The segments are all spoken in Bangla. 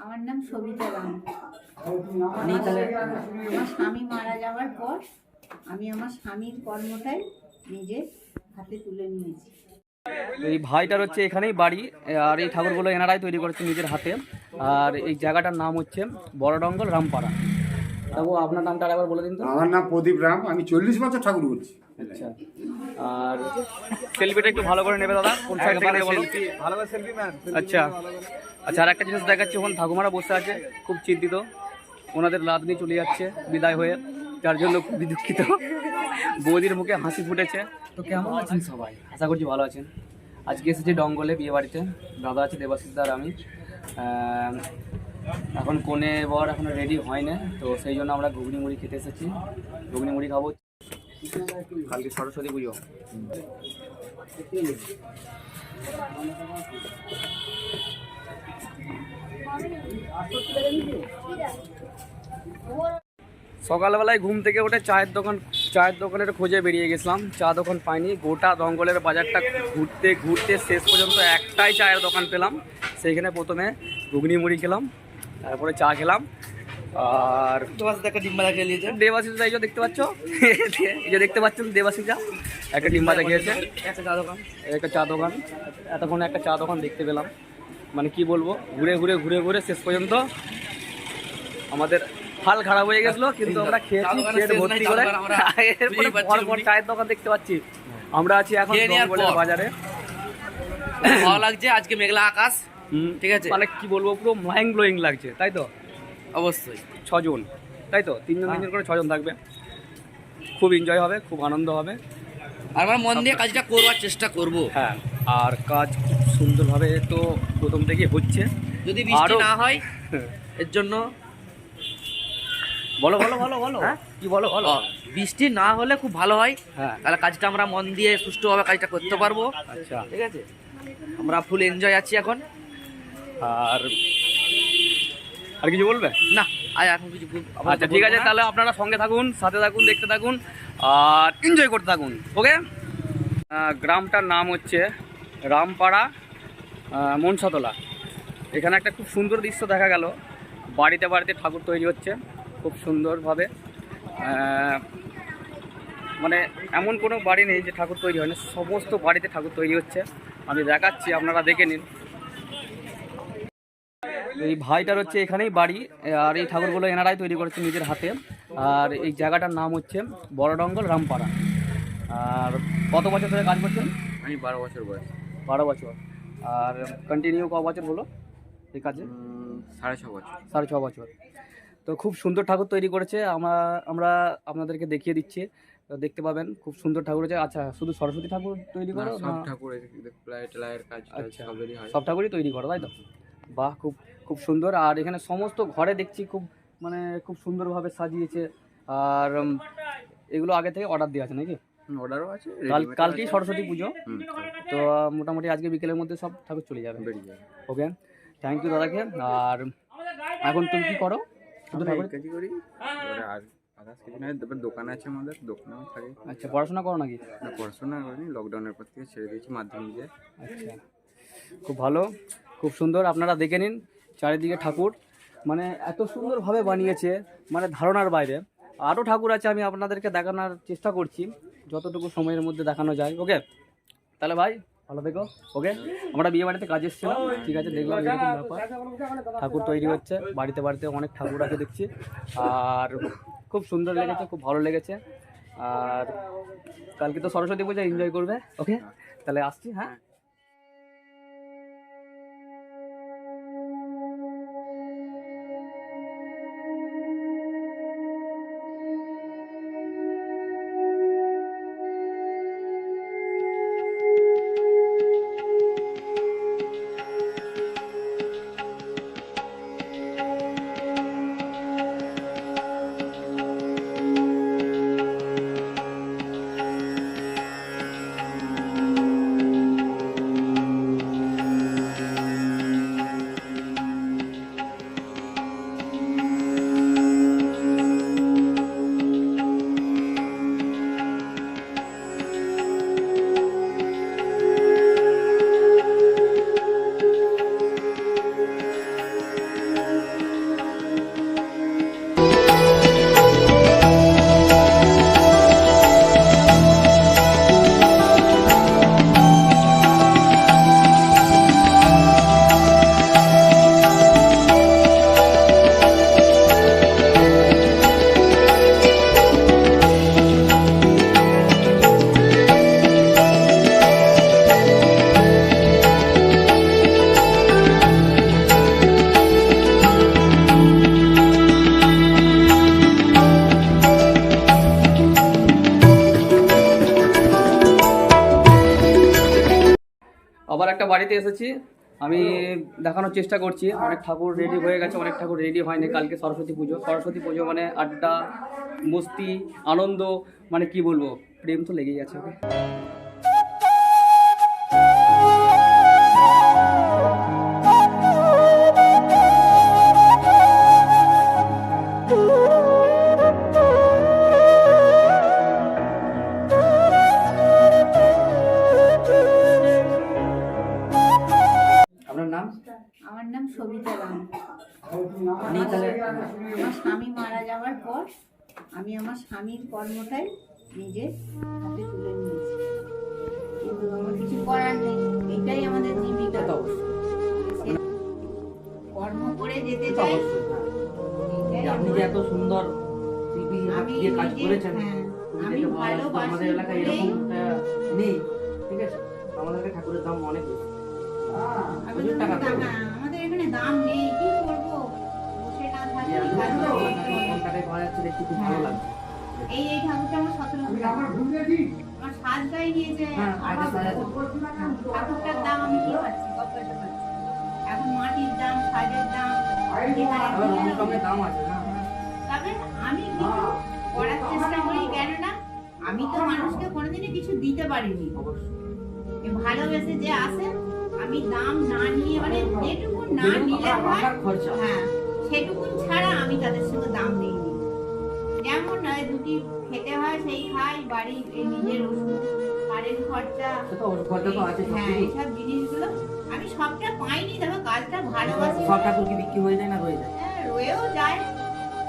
আমার নাম সবিতা রাম। আমার স্বামী মারা যাওয়ার পর আমি আমার স্বামীর কর্মটাই নিজের হাতে তুলে নিয়েছি। এই ভাইটার হচ্ছে এখানেই বাড়ি, আর এই ঠাকুরগুলো এনারাই তৈরি করেছে নিজের হাতে। আর এই জায়গাটার নাম হচ্ছে বড়ডঙ্গল রামপাড়া। তবু আপনার নামটা আরেকবার বলে দিন তো। আমার নাম প্রদীপ রাম, আমি 40 বছর ঠাকুর করছি। আচ্ছা, আর সেলফিটা একটু ভালো করে নেবে দাদা, কোন সাইড থেকে নেবে বলো? ভালো করে সেলফি ম্যান। আচ্ছা আচ্ছা, আর একটা জিনিস দেখাচ্ছি, ওখানে ঠাকুমারা বসে আছে খুব চিন্তিত, ওনাদের লাত নিয়ে চলে যাচ্ছে বিদায় হয়ে, যার জন্য খুবই দুঃখিত। বৌদির মুখে হাসি ফুটেছে। তো কেমন আছেন সবাই? আশা করছি ভালো আছেন। আজকে এসেছি ডঙ্গলে বিয়ে বাড়িতে, দাদা আছে দেবাশিস আর আমি। এখন কোনে বর এখনো রেডি হয় না, তো সেই জন্য আমরা ঘুগনি মুড়ি খেতে এসেছি। ঘুগনি মুড়ি খাবো, কালকে সরস্বতী পুজো। সকালবেলায় ঘুম থেকে উঠে চায়ের দোকানের খোঁজে বেরিয়ে গেছিলাম। চা দোকান পাইনি, গোটা দঙ্গলের বাজারটা ঘুরতে ঘুরতে শেষ পর্যন্ত একটাই চায়ের দোকান পেলাম। সেইখানে প্রথমে ঘুগনি মুড়ি খেলাম, তারপরে চা খেলাম। আর একটা ডিম্বা দেখা নিয়েছে দেবাশিসা, এই যে দেখতে পাচ্ছ, এই যে দেখতে পাচ্ছেন দেবাশিসা একটা ডিম্বা দেখিয়েছে। একটা চা দোকান, এতক্ষণ একটা চা দোকান দেখতে পেলাম। মানে কি বলবো, ঘুরে ঘুরে ঘুরে ঘুরে শেষ পর্যন্ত আমাদের হাল খারাপ হয়ে গেছিল, কিন্তু আমরা খেয়েছি পেট ভর্তি করে। এরপরে পর চায়ের দোকান দেখতে পাচ্ছি। আমরা আছি এখন দঙ্গলের বাজারে। ভালো লাগছে, আজকে মেঘলা আকাশ, ঠিক আছে, মানে কি বলবো, পুরো মাইন্ড ব্লোয়িং লাগছে, তাই তো? অবশ্যই 6 জন, তাই তো? 3 জন করে 6 জন থাকবে, খুব এনজয় হবে, খুব আনন্দ হবে। আর আমরা মন দিয়ে কাজটা করবার চেষ্টা করব। হ্যাঁ, আর কাজ খুব সুন্দরভাবে তো প্রথম থেকে হচ্ছে। যদি বৃষ্টি না হয় এর জন্য বলো বলো বলো বলো, কি বলো বলো। বৃষ্টি না হলে খুব ভালো হয়, হ্যাঁ, তাহলে কাজটা আমরা মন দিয়ে সুষ্ঠুভাবে কাজটা করতে পারবো। আচ্ছা, ঠিক আছে, আমরা ফুল এনজয় আছি এখন। আর আর কিছু বলবে না, এখন কিছু আচ্ছা ঠিক আছে, তাহলে আপনারা সঙ্গে থাকুন, সাথে থাকুন, দেখতে থাকুন আর এনজয় করতে থাকুন। ওকে, গ্রামটার নাম হচ্ছে রামপাড়া মনসাতলা। এখানে একটা খুব সুন্দর দৃশ্য দেখা গেল, বাড়িতে বাড়িতে ঠাকুর তৈরি হচ্ছে খুব সুন্দরভাবে। মানে এমন কোনো বাড়ি নেই যে ঠাকুর তৈরি হয় না, সমস্ত বাড়িতে ঠাকুর তৈরি হচ্ছে। আমি দেখাচ্ছি, আপনারা দেখে নিন। এই ভাইটার হচ্ছে এখানেই বাড়ি, আর এই ঠাকুরগুলো এনারাই তৈরি করেছে নিজের হাতে। আর এই জায়গাটার নাম হচ্ছে বড়ডঙ্গল রামপাড়া। আর কত বছর ধরে কাজ করছেন? আমি 12 বছর বয়স। 12 বছর। আর কন্টিনিউ ক বছর হলো এই কাজে? 6.5 বছর। 6.5 বছর। তো খুব সুন্দর ঠাকুর তৈরি করেছে, আমরা আপনাদেরকে দেখিয়ে দিচ্ছি, দেখতে পাবেন। খুব সুন্দর ঠাকুর আছে। আচ্ছা, শুধু সরস্বতী ঠাকুর তৈরি করো? সব ঠাকুরের প্লাইয়ের কাজ সবই হয়, সব ঠাকুরই তৈরি করো, তাই তো? বাহ, খুব খুব সুন্দর। আর এখানে সমস্ত ঘরে দেখছি খুব মানে খুব সুন্দরভাবে সাজিয়েছে। আর এগুলো আগে থেকে অর্ডার দেওয়া আছে নাকি? অর্ডারও আছে। কালকেই সরস্বতী পুজো, তো মোটামুটি আজকে বিকেলের মধ্যে সব ঠাকুর চলে যাবে। ওকে, থ্যাংক ইউ দাদাকে। আর এখন তুমি কি করো? শুধু ঠাকুর কাজই করি, আর আদার্স কিছু নাই। তারপর দোকান আছে আমাদের, দোকানেও থাকি। আচ্ছা, পড়াশোনা করো নাকি? না, পড়াশোনা করিনি, লকডাউনের পর থেকে ছেড়ে দিয়েছি মাধ্যমিক দিয়ে। আচ্ছা, খুব ভালো, খুব সুন্দর। আপনারা দেখে নিন চারিদিকে ঠাকুর, মানে এত সুন্দরভাবে বানিয়েছে, মানে ধারণার বাইরে। আরও ঠাকুর আছে, আমি আপনাদেরকে দেখানোর চেষ্টা করছি যতটুকু সময়ের মধ্যে দেখানো যায়। ওকে, তাহলে ভাই ভালো থেকো। ওকে, আমরা বিয়ে বাড়িতে কাজ এসেছিলাম, ঠিক আছে, দেখলাম এরকম ব্যাপার, ঠাকুর তৈরি হচ্ছে বাড়িতে বাড়িতে, অনেক ঠাকুর আছে দেখছি। আর খুব সুন্দর লেগেছে, খুব ভালো লেগেছে। আর কালকে তো সরস্বতী পূজা, এনজয় করবে। ওকে, তাহলে আসছি। হ্যাঁ। বাড়িতে এসেছি, আমি দেখানোর চেষ্টা করছি। অনেক ঠাকুর রেডি হয়ে গেছে, অনেক ঠাকুর রেডি হয়নি। কালকে সরস্বতী পুজো। সরস্বতী পুজো মানে আড্ডা, মস্তি, আনন্দ, মানে কি বলবো, প্রেম তো লেগেই আছে। আপনার নাম? আমার নাম সবিতা রাম। আপনি তাহলে আমার স্বামী মারা যাওয়ার পর আমি আমার স্বামীর কর্মটাই নিজে হাতে তুলে নিয়েছি, কিন্তু আমার কিছু করার নেই, এটাই আমাদের জীবিকা। তো অবশ্যই, সে কর্ম করে যেতে তো চাই। অবশ্যই, হ্যাঁ। এটাই যে আপনি যে এত সুন্দর শিল্পী আমি দিয়ে কাজ নিজে- করেছেন, হ্যাঁ, তুমি আমি দেখে ভালো লাগছে। ভালোবাসি আমাদের এলাকায় বলেই এরকম নেই, ঠিক আছে? আমাদের ঠাকুরের দাম অনেক বেশি, প্রচুর টাকা পড়ে। আমাদের এখানে দাম নেই, কি করবো? বসে না থাকি, যে আমি কাজ কম করবো। টাকায় পাওয়া যাচ্ছে দেখতে খুব ভালো লাগছে। এই ঠাকুরটা আমার 17 টাকা। আমার সাজটাই নিয়েছে হ্যাঁ, 1800 টাকা। ঠাকুরটার দাম আমি কি পাচ্ছি? কত পয়সা পাচ্ছি? এখন মাটির দাম, সাজের দাম, আবার রং টঙের দাম আছে না? তবে আমি কিছু করার চেষ্টা করি, কেন না আমি তো মানুষকে কোনোদিনই কিছু দিতে পারিনি। অবশ্যই। এ ভালোবেসে যে আসে, আমি দাম না নিয়ে, মানে যেটুকু না যেটুকু নিলে আমার হয়, রাখার খরচা। হ্যাঁ, সেটুকু ছাড়া আমি তাদের সঙ্গে দাম নিইনি। যেমন দুটি খেতে হয় সেই খাই, বাড়ির এই নিজের ওষুধ, বাড়ির খরচা, সে তো খরচা তো আছে, হ্যাঁ, সবকিছু। এইসব জিনিসগুলো আমি সবটা পাইনি, তবে কাজটা ভালোবাসি। সব ঠাকুর কি বিক্রি হয়ে যায় না রয়ে যায়? হ্যাঁ, রয়েও যায়,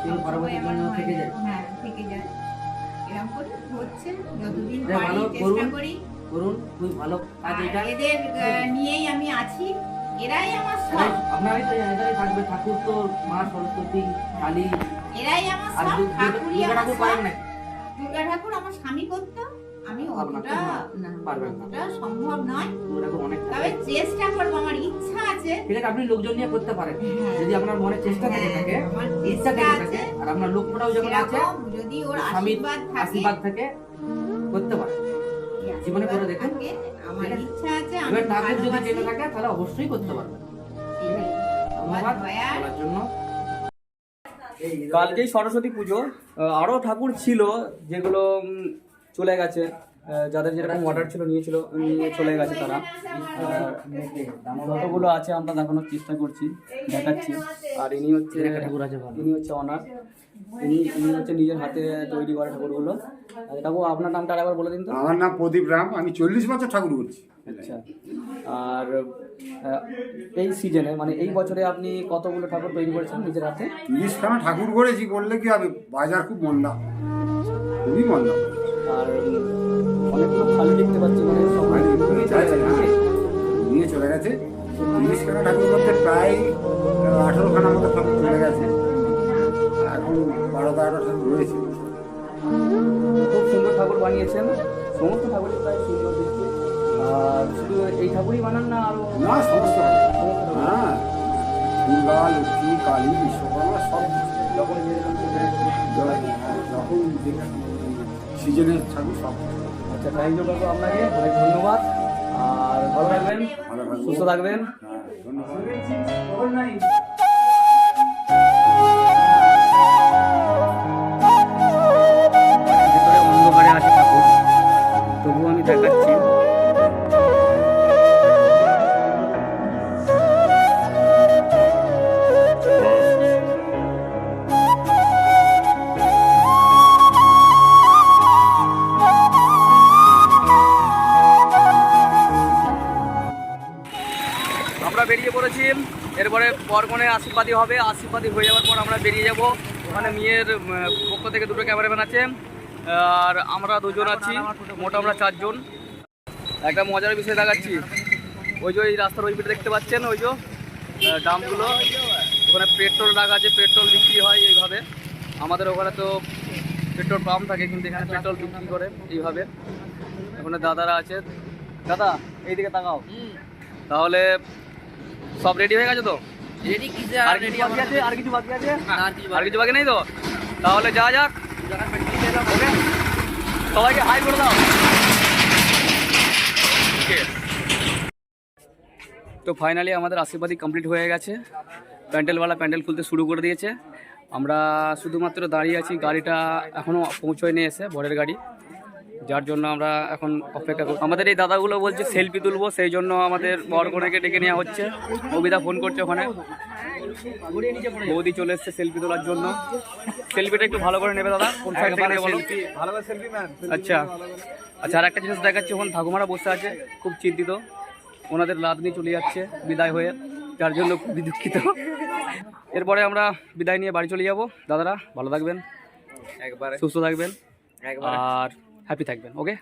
সেই পরবর্তী এমন জন্য হয় থেকে না। যায়। হ্যাঁ, থেকে যায়। এরকম করে হচ্ছে, যতদিন যাই পারি ভালো চেষ্টা করুন। করি। করুন, খুবই ভালো কাজ আর এটা। এদের নিয়েই আমি আছি, এরাই আমার সব, আপনারই তো এটাই থাকবে। ঠাকুর তো মা সরস্বতী, কালী, এরাই আমার আর সব, ঠাকুরই দুর্গা আমার ঠাকুর সব। পারেন নাকি? দুর্গা ঠাকুর আমার স্বামী করতো, আমি আপনাকে অতটা না, না, পারবেন না। অতটা সম্ভব নয়, দুর্গা ঠাকুর অনেক তবে চেষ্টা করবো, আমার ইচ্ছা আছে। ঠিক আছে, আপনি লোকজন নিয়ে করতে পারেন হ্যাঁ। যদি আপনার মনে চেষ্টা থেকে হ্যাঁ, থাকে, আমার ইচ্ছা চেষ্টা থেকে আছে। থাকে, আর আপনার লক্ষ্যটাও যখন আছে, সেরকম যদি ওর স্বামীর আশীর্বাদ থাকে, আশীর্বাদ থেকে করতে পারেন। জীবনে করে দেখুন। থাকে, আমার ঠিক আছে? ইচ্ছা আছে, আমি এবার ঠাকুর যদি ভালোবাসি। চেনে থাকে তাহলে অবশ্যই করতে পারবেন। ধন্যবাদ দয়ার বলার জন্য। কালকেই সরস্বতী পুজো, আরও ঠাকুর ছিল যেগুলো চলে গেছে, যাদের যেরকম অর্ডার ছিল নিয়েছিল, নিয়ে চলে গেছে তারা। যতগুলো আছে আমরা দেখানোর চেষ্টা করছি, দেখাচ্ছি। আর ইনি হচ্ছে ঠাকুর আছে, ইনি হচ্ছে অনার, ইনি হচ্ছে নিজের হাতে তৈরি করা ঠাকুরগুলো। ঠাকুর আপনার নামটা আরেকবার বলে দিন তো। আমার নাম প্রদীপ রাম, আমি 40 বছর ঠাকুর করছি। আচ্ছা, আর এই সিজনে মানে এই বছরে আপনি কতগুলো ঠাকুর তৈরি করেছেন নিজের হাতে? 30খানা ঠাকুর করেছি, করলে কি হবে, বাজার খুব মন্দা, খুবই মন্দা। আর অনেকগুলো খালি দেখতে পাচ্ছি, মানে সব নিয়ে চলে গেছে, নাকি? নিয়ে চলে গেছে। 30খানা ঠাকুর করতে প্রায় 18খানা মতো ঠাকুর চলে গেছে, এখন 12-13টা ঠাকুর রয়েছে। খুব সুন্দর ঠাকুর বানিয়েছেন, সমস্ত ঠাকুরই প্রায় সুন্দর দেখতে। আর শুধু এই ঠাকুরই বানান না আরো? না, সমস্ত ঠাকুর। ঠাকুর? হ্যাঁ, দুর্গা, লক্ষ্মী, কালী, বিশ্বকর্মা সব যখন যেরকম season এ- যখন সিজনের ঠাকুর সব। আচ্ছা, থ্যাংক ইউ কাকু, আপনাকে অনেক ধন্যবাদ। আর ভালো থাকবেন, ভালো থাকবেন। সুস্থ থাকবেন। হ্যাঁ, ধন্যবাদ। ভিতরে অন্ধকারে আছে ঠাকুর, তবুও আমি দেখাচ্ছি। আমরা বেরিয়ে পড়েছি, এরপরে বরগনে আশীর্বাদী হবে। আশীর্বাদী হয়ে যাওয়ার পর আমরা বেরিয়ে যাব। ওখানে মেয়ের পক্ষ থেকে দুটো ক্যামেরাম্যান আছে, আর আমরা দুজন আছি, মোট আমরা 4 জন। একটা মজার বিষয় দেখাচ্ছি, ওই যে ওই রাস্তার ওই পিঠে দেখতে পাচ্ছেন, ওই যে ডামগুলো, ওখানে পেট্রোল রাখা আছে, পেট্রোল বিক্রি হয় এইভাবে। আমাদের ওখানে তো পেট্রোল পাম্প থাকে, কিন্তু এখানে পেট্রোল বিক্রি করে এইভাবে। ওখানে দাদারা আছে। দাদা এইদিকে তাকাও। তাহলে সব রেডি হয়ে গেছে তো? রেডি কি যে আর কিছু বাকি আছে? আর কিছু বাকি আছে? না, আর কিছু আর কিছু বাকি নেই তো? তাহলে যা যাক। ওকে, সবাইকে হাই করে দাও। ওকে। তো ফাইনালি আমাদের আশীর্বাদী কমপ্লিট হয়ে গেছে, প্যান্ডেলওয়ালা প্যান্ডেল খুলতে শুরু করে দিয়েছে। আমরা শুধুমাত্র দাঁড়িয়ে আছি, গাড়িটা এখনও পৌঁছয়নি এসে, বরের গাড়ি, যার জন্য আমরা এখন অপেক্ষা করি। আমাদের এই দাদাগুলো বলছে সেলফি তুলবো, সেই জন্য আমাদের বরকনেকে ডেকে নেওয়া হচ্ছে। কবিতা ফোন করছে ওখানে, বৌদি চলে এসছে সেলফি তোলার জন্য। সেলফিটা একটু ভালো করে নেবে দাদা, কোন সাইড থেকে নেবে বলো? আচ্ছা আচ্ছা, আর একটা জিনিস দেখাচ্ছি, ওখানে ঠাকুমারা বসে আছে, খুব চিন্তিত, ওনাদের লাদ নিয়ে চলে যাচ্ছে বিদায় হয়ে, যার জন্য খুবই দুঃখিত। এরপরে আমরা বিদায় নিয়ে বাড়ি চলে যাব। দাদারা ভালো থাকবেন, একবারে সুস্থ থাকবেন আর হ্যাপি থাকবেন। ওকে।